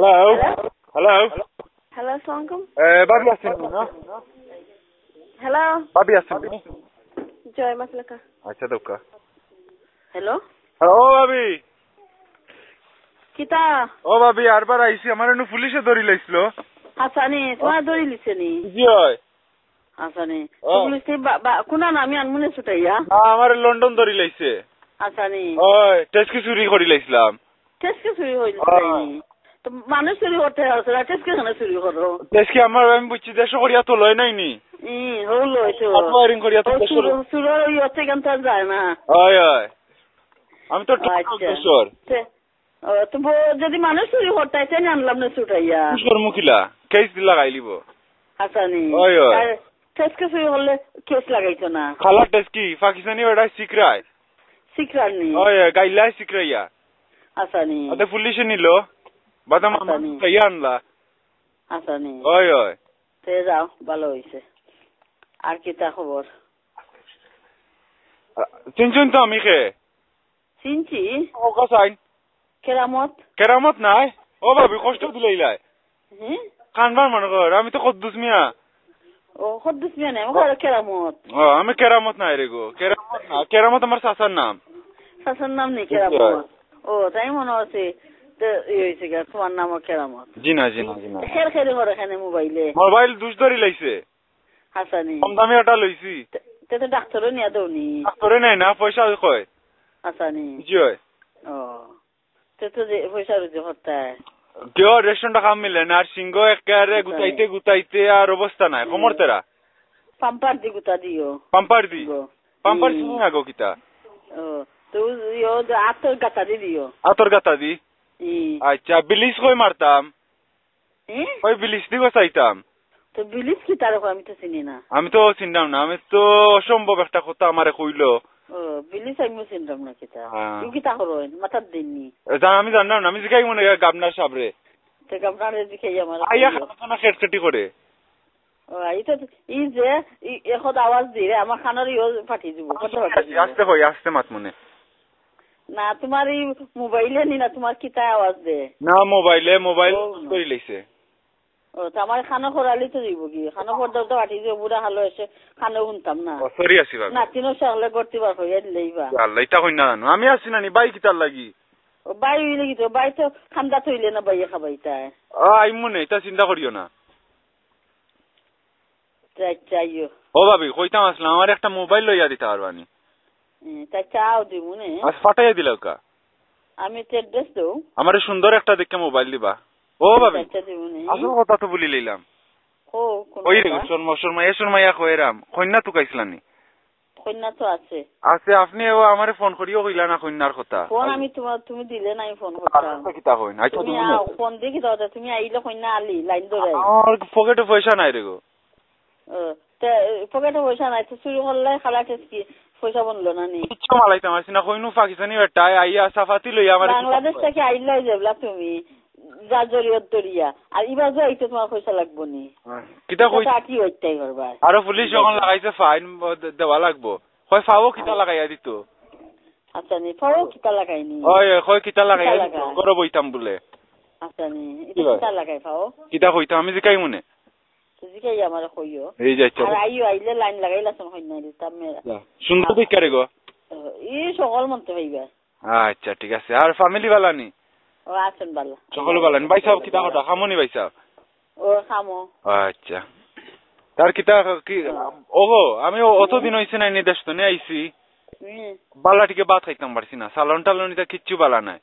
Hello? Hello? Hello, Assalamualaikum. Babi aছেন না? Hello. Babi aছেন না? Joy maslaka. আচ্ছা দোকা। Hello. ও বাবি। Kita. ও বাবি আরবার আইছি আমার এনু পুলিশে ধরি লাইছিল। Hasani, তোমার ধরি লিছে নি? জি হয়। Hasani. পুলিশে কোনা নামি আনমনে ছুটাইয়া? না আমার লন্ডন ধরি লাইছে। Hasani. ওই টেস্কি চুরি করি লাইছিলাম। টেস্কে চুরি হইল তো মানুষ চুরি করতে আসে না টেস্কে কেন চুরি করো? টেস্কি আমার আমি বুঝছি দেশ করিয়া তো লয় নাইনি। হলো তো। ফায়ারিং করিয়া তো দেশ চুরি হইতে কেন তো যায় না। ওই ওই। আমি তো টেস্কর। তো যদি মানুষ চুরি করতে চাই না আনলাম না ছুটাইয়া। কিশোর মুখিলা কেস দিলা গাইলিব। হাসানি। ওই ওই। টেস্কে চুরি হলে কেস লাগাইতো না। খালা টেস্কি পাকিস্তানি ওটা সিকরাই। সিকরানি। ওই গাইলা সিকরাইয়া। হাসানি। আতে পুলিশে নিল। বাদাম আমি তাইয়া আনলা। হাসানি। ওই ওই। তে যাও ভালো হইছে। আর কি তা খবর? চিনছুন তো আমি কে? চিনছি। ও কসাইন। কেরামত। কেরামত নাই? ও ভাবি কষ্ট দিলাইলাই। হ্যাঁ? কানবার মনে কর আমি তো কদ্দুস মিয়া। ও কদ্দুস মিয়া না আমার কেরামত। ও আমি কেরামত নাই রে গো। কেরামত না। কেরামত আমার চাচার নাম। চাচার নাম নেই কেরামত। ও তাই মনে আছে হয়েছে গা তোমার নামও কেরামত। জি না জি না জি না। খের করে এখানে মোবাইলে। মোবাইল দুষ ধরি লাইছে। হাসানি। কম দামি একটা লইছি। তে তো ডাক্তারও নিয়ে দৌনি। ডাক্তারে নাই না পয়সা কয়। হাসানি। জি হয়। ও তে তো পয়সা রুজি হতায়। কেউ রেশনটা কাম মিলে না আর সিংহ একেবারে গুতাইতে গুতাইতে আর অবস্থা নাই কমর তেরা। পাম্পার দি গুতা দিও। পাম্পার দি। পাম্পার চিনি না গো কিতা। ও তো আতর গাতা দি দিও। আতর গাতা দি। আচ্ছা বিলিশ কই মারতাম। ওই বিলিশ দি চাইতাম। তো বিলিশ কি তার আমি তো চিনি না। আমি তো চিনতাম না আমি তো অসম্ভব একটা কথা আমারে কইলো। ও বিলিশ আমি চিনতাম না কিতা। তুই কিতা করো মাথার দিননি। আমি জানলাম না আমি জিগাই মনে গাবনার সাবরে। তো গাবনার জিগাই আমার। আইয়া খানা খেটখেটি করে। ও এই তো এই যে এখন আওয়াজ দিলে আমার খানার ইও ফাটি দিব। আস্তে কই আস্তে মাত মনে। না তোমার এই মোবাইলে নি না তোমার কিতা আওয়াজ দে। না মোবাইল করি লাইছে। ও তো আমার খানা খরালি তো দিব কি খানা খরদাও তো ফাটি দিব বুড়া হালো এসে খানা শুনতাম না। ও সরি আসি বাবা। না তিনো সালে করতে পার হইয়া দিলেইবা। আল্লাহ এটা কই না জানো আমি আসি না নি বাই কিতার লাগি। ও বাই হইলে কি তো বাই তো খান্দা থইলে না বাইয়ে খাবাইতায়। আই মনে এটা চিন্তা করিও না। চাইও। ও ভাবি কইতাম আসলাম আমার একটা মোবাইল লইয়া দিতে পারবানি। তা চাও দিমুনে। আজ ফাটাইয়া দিলাও কা। আমি তো অ্যাড্রেস দেও। আমারে সুন্দর একটা দেখে মোবাইল দিবা। ও ভাবি। আসল কথা তো বলি লইলাম। ও কোন ওই রে শর্মা কইরাম কন্যা তো কাইছলানি। কন্যা তো আছে। আছে আপনি ও আমারে ফোন করিও কইলা না কন্যার কথা। ফোন আমি তুমি দিলে না আমি ফোন করতাম। কিতা কইন আচ্ছা তুমি ফোন দেখি দাও তুমি আইলে কন্যা আলি লাইন ধরে। আর পকেটে পয়সা নাই রে গো। তে পকেটে পয়সা নাই তো চুরি করলে খালাতে কি পয়সা বনলো না নি। কিচ্ছু মালাইতাম আসি না কইনু পাকিস্তানি বেটা আইয়া সাফাতি লইয়া আমার বাংলাদেশ থেকে আইলে যাবলা তুমি যা জরিয়ত দরিয়া আর ইবার যাইতে তোমার পয়সা লাগবো নি। কিতা কই কি হইতাই করবা। আর পুলিশ যখন লাগাইছে ফাইন দেওয়া লাগবো। কই ফাও কিতা লাগাইয়া দিত। আচ্ছা নি ফাও কিতা লাগাইনি। ওই কই কিতা লাগাইয়া দিত গরো বইতাম বলে। আচ্ছা নি কিতা লাগাই ফাও। কিতা কইতাম আমি জিকাই মনে। জিকাই আমার কইও। এই যাইছো। আর আইলে লাইন লাগাইলাছন হই না দিতাম মেরা। সুন্দর দেখে রে গো। এই সকল মনতে হইবা। আচ্ছা ঠিক আছে আর ফ্যামিলি वाला নি। ও আছেন ভালো। সকল वाला নি ভাই সাহেব কিতা কথা খামনি ভাই সাহেব। ও খামো। আচ্ছা তার কিতা কি ওগো আমি অতদিন হইছে না নির্দেশ তো নে আইছি। বালা টিকে ভাত খাইতাম পারছি না সালন টালনিটা কিচ্ছু বালা নাই।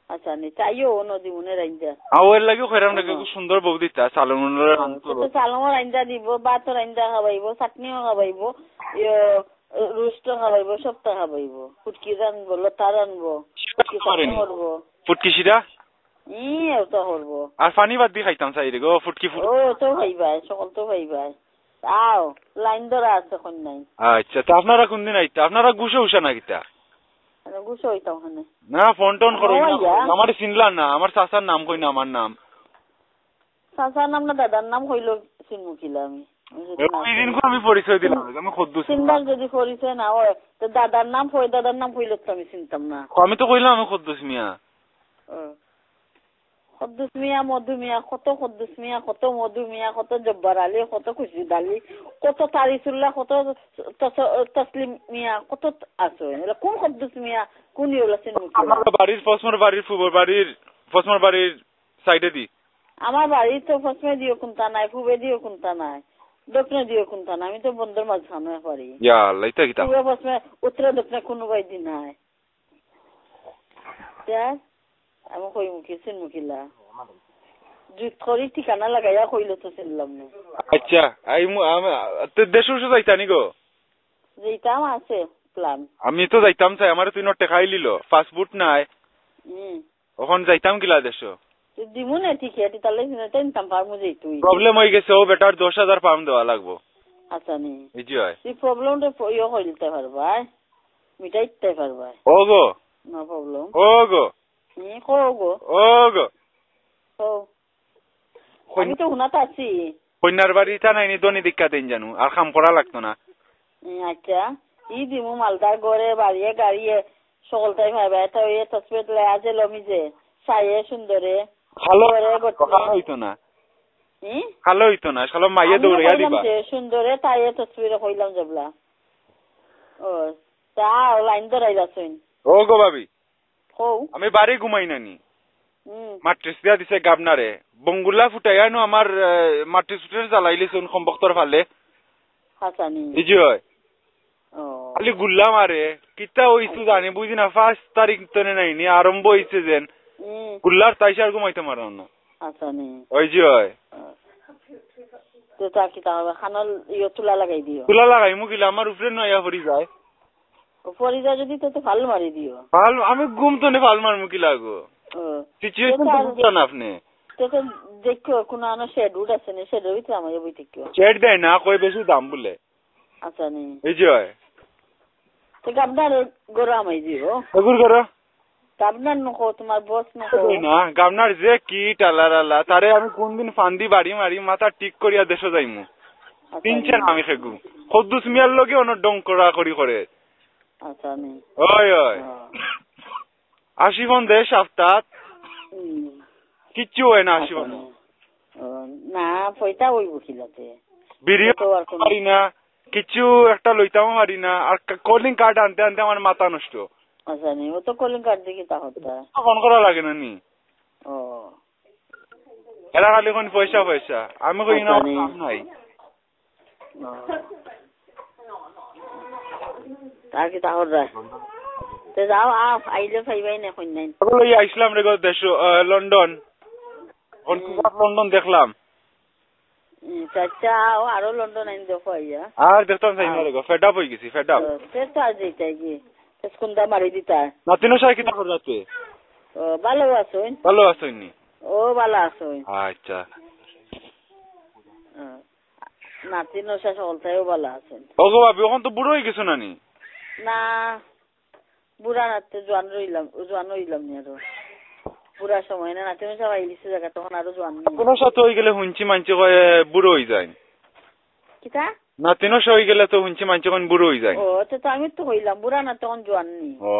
আচ্ছা নি চাইও নদী মনে রাইন্দা। আওয়ের লাগি খৈরাম লাগে সুন্দর বউ দিতা সালন তো সালন রাইন্দা দিব ভাত রাইন্দা খাবাইবো চাটনিও খাবাইবো রুষ্ট খাবাইবো সবটা খাবাইবো ফুটকি রানবো লতা রানবো ফুটকি চাটনি করবো ফুটকি সিরা ওটা করবো আর পানি ভাত দি খাইতাম চাই রে গো ফুটকি ও তো খাইবাই সকল তো খাইবাই আও লাইন ধরা আছে কোন নাই। আচ্ছা তা আপনারা কোন দিন আইতা আপনারা গুছে উসা না কিতা গুছে হইতাম ওখানে না ফোন টোন করো আমার চিনলা না আমার চাচার নাম কই না আমার নাম চাচার নাম না দাদার নাম কইলো চিনমু কিলা আমি দিন কো আমি পরিচয় দিলাম আমি খদ্দু চিনবার যদি পরিচয় না হয় তো দাদার নাম কইলো তো আমি চিনতাম না। আমি তো কইলাম আমি খদ্দুস মিয়া কদ্দুস মিয়া মধু মিয়া কত কদ্দুস মিয়া কত মধু মিয়া কত জব্বার আলী কত খুশিদ আলী কত তারিসুল্লাহ কত তসলিম মিয়া কত আছে কোন কদ্দুস মিয়া কোন ইউলাসিন আমার বাড়ির ফসমর বাড়ির ফুবর বাড়ির ফসমর বাড়ির সাইডে দি আমার বাড়ি তো ফসমে দিও কোনটা নাই ফুবে দিও কোনটা নাই দক্ষিণে দিও কোনটা নাই আমি তো বন্ধুর মাঝখানে পারি ইয়া আল্লাহ ইতা কিতা ফুবে ফসমে উত্তরে দক্ষিণে কোনো বাইদি নাই আমি কই মুখি চিন মুখিলা জুত করি ঠিকানা লাগাইয়া কইলো তো চিনলাম না আচ্ছা আই তো দেশে যাইতা নি গো যেতাম আছে প্ল্যান আমি তো যাইতাম চাই আমার তুই নটে খাই লিলো পাসপোর্ট নাই ওখান যাইতাম কিলা দেশ দিমু না ঠিক আছে তাহলে চিনতাম পারমু যে তুই প্রবলেম হয়ে গেছে ও বেটার 10,000 পাউন্ড দেওয়া লাগবো আচ্ছা নি এই জি হয় এই প্রবলেমটা ইয়ে হইতে পারবা মিটাইতে পারবা ও গো নো প্রবলেম ও গো গো ও গো আমি তো হুনাতে আছি কন্যার বাড়িটা নাই নি দনি দীক্ষা দিন জানু আর কাম করা লাগতো না আচ্ছা ই দিমু মালদার ঘরে বাড়িয়ে গাড়িয়ে সকলটাই ভাই এটা ওই তসবির লয়া যে লমি যে সাইয়ে সুন্দরে ভালো হইতো না ভালো হইতো না শালা মাইয়া দৌড়িয়া দিবা সুন্দরে তাইয়ে তসবিরে কইলাম যাবলা ও তা লাইন ধরাই যাচ্ছেন ও গো ভাবি কও আমি বাড়ি ঘুমাই নানি মাট্রিস দিয়া দিছে গাবনারে বঙ্গুলা ফুটাইয়া নো আমার মাট্রিস ফুটের জ্বালাইলিছুন সম্পক্তর ফালে হাসানি ইজি হয় খালি গুল্লা মারে কিতা হইছু জানি বুঝি না 5 তারিখ তনে নাই নি আরম্ভ হইছে যেন গুল্লার তাইসার ঘুমাইতে মারাও না হাসানি ওই জি হয় তো তা কি তাহলে খানাল ইয়ে তুলা লাগাই দিও তুলা লাগাই মুকিলা আমার উপরে নয়া পড়ি যায় পড়ি যায় যদি তো ভাল মারি দিও ভাল আমি ঘুম তো নে ভাল মার মুকিলা গো সিচুয়েশন তো বুঝছেন আপনি তো দেখো কোন আনো শেড উড আছে না শেড হইতে আমার বই দেখো শেড দেয় না কই বেশি দাম বলে আচ্ছা নি এই যে হয় তো গাবনার গরমাই দিও এগুর করো গাবনার নকো তোমার বস নকো না গাবনার যে কি টালারালা তারে আমি কোনদিন ফান্দি বাড়ি মারি মাথা ঠিক করিয়া দেশে যাইমু তিনছেন আমি খেগু কদ্দুস মিয়ার লগে অন ডং করা করি করে আচ্ছা নি ওই ওই আশিবন দেশ সপ্তাহ কিচ্ছু হয় না আশিবন না পয়সা হইব খিলাতে বিরিও পারি না কিছু একটা লইতাম পারি না আর কলিং কার্ড আনতে আনতে আমার মাথা নষ্ট আচ্ছা নি ও তো কলিং কার্ড দেখি তা হতা ফোন করা লাগে না নি ও এরা খালি কোন পয়সা পয়সা আমি কই না নাই তা কি তা হর তে যাও আইলে ফাইবাই না কই নাই ওগুলো ইসলাম রে দেশ লন্ডন লন্ডন দেখলাম চাচা আরো লন্ডন আইন দেখো আইয়া আর দেখতাম চাই না রে ফেড আপ হই গেছি ফেড আপ তে তো আজ এইটাই কি তেসকুন্দা মারি দিতা নাতিনো সাই কি তা করে যাচ্ছে ও ভালো আছেন ভালো আছেন নি ও ভালো আছেন আচ্ছা নাতিনো সা সকলটাও ভালো আছেন ওগো ভাবি এখন তো বুড়ো হয়ে গেছো না নি না বুড়া নাতে জোয়ান রইলাম নি আরো বুড়া সময় না নাতিনো সব আইলিছে জায়গা তখন আরো জোয়ান নি কোনো সাথে হয়ে গেলে হুঞ্চি মানছে কয় বুড়ো হয়ে যায় কিটা নাতিনো হয়ে গেলে তো হুঞ্চি মানছে কোন বুড়ো হয়ে যায় ও তো আমি তো হইলাম বুড়া না তখন জোয়ান নি ও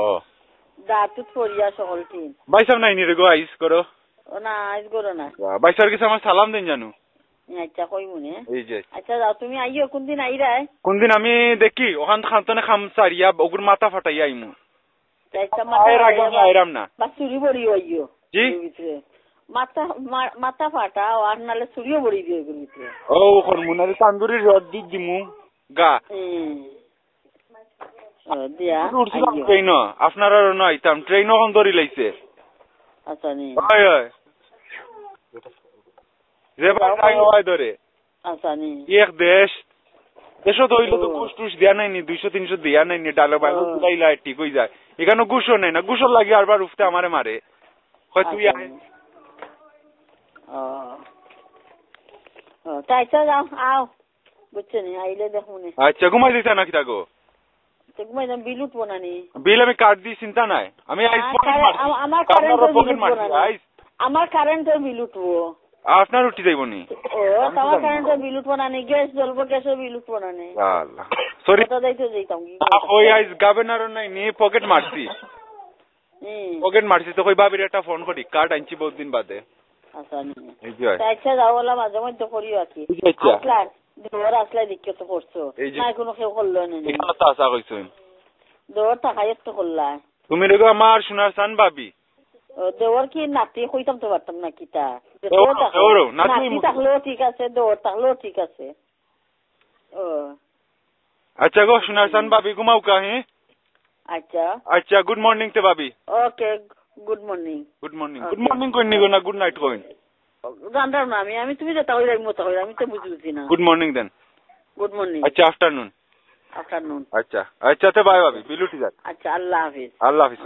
দাঁত পড়িয়া সকলটি বাইসাব নাই নি রে গো আইস করো ও না আইস করো না বাইসার কাছে আমার সালাম দেন জানু আচ্ছা কই মনে এই যে আচ্ছা যাও তুমি আইও কোনদিন আইরাই কোনদিন আমি দেখি ওখান খান্তনে খাম সারিয়া ওগুর মাথা ফাটাইয়া আইমু চাইতা মাথা আইরাম না বা চুরি বড়ি আইও জি মাথা ফাটা আর নালে চুরিও বড়ি দিও এগুর ভিতরে ও হরমোনাল তান্দুরি রড দিমু গা দিয়া ট্রেন আপনার না আইতাম ট্রেন ওখান ধরি লাইছে আচ্ছা নি ওই ওই যে বাই হয় ধরে আচ্ছা নি এক দেশ দেশত হইলে তো ঘুষ টুস দেয়া নাই নি 200-300 দেয়া নাই নি ডালে বাইরে দিলাইলা ঠিক হই যায় এখানে ঘুষও নাই না ঘুষও লাগে আরবার উঠতে আমারে মারে কয় তুই আয় তাই তো যাও আও বুঝছো নি আইলে দেখো নি আচ্ছা ঘুমাই দিতে না কিতা গো ঘুমাই যাম বিল উঠবো না নি বিল আমি কাট দিই চিন্তা নাই আমি আমার কারেন্টের বিল উঠবো আপনার উঠি যাইব নি ও তোমার কারেন্টের বিল উঠবো না নি গ্যাস জ্বলবো গ্যাসের বিল উঠবো না নি আল্লাহ সরি তো যাইতে যাইতাম ওই আইস গাবেনার নাই নি পকেট মারছি তো কই বাবির একটা ফোন করি কার্ড আনছি বহুত দিন বাদে আচ্ছা নি এই যে আচ্ছা যাও বলা মাঝে মধ্যে করিও আছি আচ্ছা আসলা দেওয়ার আসলে দেখতে তো করছো নাই কোনো কেউ করলো না এই কথা আসা কইছেন দেওয়ার টাকায় তো করলা তুমি রেগো আমার সোনার সান ভাবি দেওয়ার কি নাতি কইতাম তো পারতাম না কিতা নাতি থাকলেও ঠিক আছে দেওয়ার থাকলেও ঠিক আছে ও আচ্ছা গো সোনার সান ভাবি ঘুমাও কা হ্যাঁ আচ্ছা আচ্ছা গুড মর্নিং তে ভাবি okay good morning good morning কইনি গো না গুড নাইট কইন জানতাম না আমি তুমি যেটা হইলে আমি মতো হইলে আমি তো বুঝি না গুড মর্নিং দেন গুড মর্নিং আচ্ছা আফটারনুন আফটারনুন আচ্ছা আচ্ছা তে বাই ভাবি বিলু ঠিক আছে আচ্ছা আল্লাহ হাফিজ আল্লাহ হাফিজ